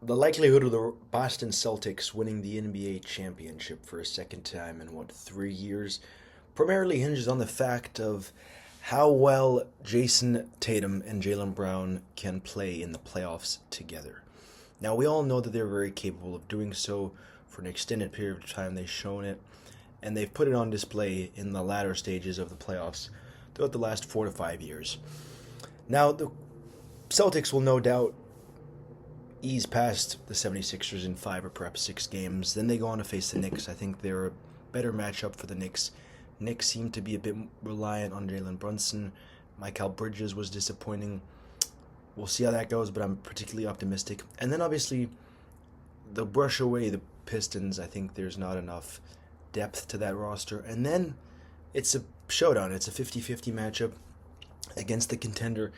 The likelihood of the Boston Celtics winning the NBA championship for a second time in 3 years primarily hinges on the fact of how well Jason Tatum and Jaylen Brown can play in the playoffs together. Now, we all know that they're very capable of doing so for an extended period of time. They've shown it, and they've put it on display in the latter stages of the playoffs throughout the last 4 to 5 years. Now, the Celtics will no doubt ease past the 76ers in 5 or perhaps 6 games. Then they go on to face the Knicks. I think they're a better matchup for the Knicks. Knicks seem to be a bit reliant on Jalen Brunson. Mikal Bridges was disappointing. We'll see how that goes, but I'm particularly optimistic. And then obviously, they'll brush away the Pistons. I think there's not enough depth to that roster. And then it's a showdown. It's a 50-50 matchup against the contender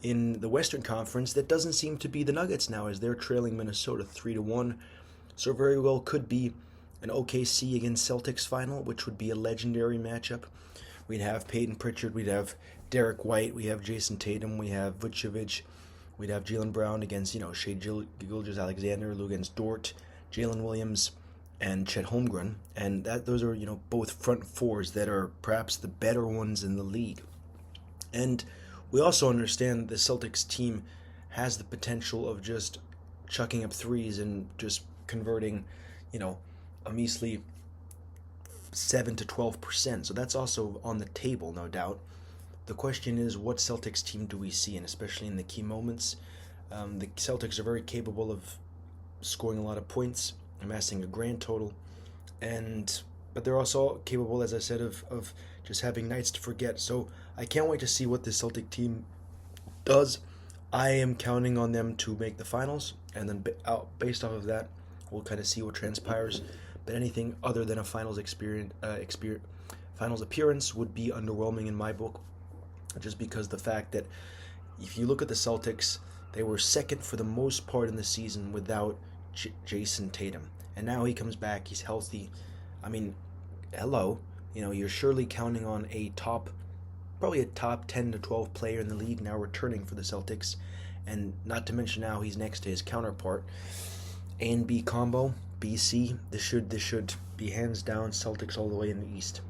in the Western Conference that doesn't seem to be the Nuggets now, as they're trailing Minnesota 3-1. So very well could be an OKC against Celtics final, which would be a legendary matchup. We'd have Peyton Pritchard, we'd have Derek White, we have Jason Tatum, we have Vucevic, we'd have Jaylen Brown against, Shai Gilgeous-Alexander, against Dort, Jalen Williams, and Chet Holmgren. And those are, both front fours that are perhaps the better ones in the league. And we also understand the Celtics team has the potential of just chucking up threes and just converting, a measly 7 to 12%. So that's also on the table, no doubt. The question is, what Celtics team do we see, and especially in the key moments? The Celtics are very capable of scoring a lot of points, amassing a grand total, but they're also capable, as I said, of just having nights to forget. So I can't wait to see what the Celtic team does. I am counting on them to make the finals, and then based off of that, we'll kind of see what transpires. But anything other than a finals finals appearance would be underwhelming in my book, just because the fact that if you look at the Celtics, they were second for the most part in the season without Jason Tatum, and now he comes back, he's healthy. I mean, hello, you're surely counting on probably a top 10 to 12 player in the league now returning for the Celtics, and not to mention now he's next to his counterpart. A and B combo, BC. This should be hands down Celtics all the way in the East.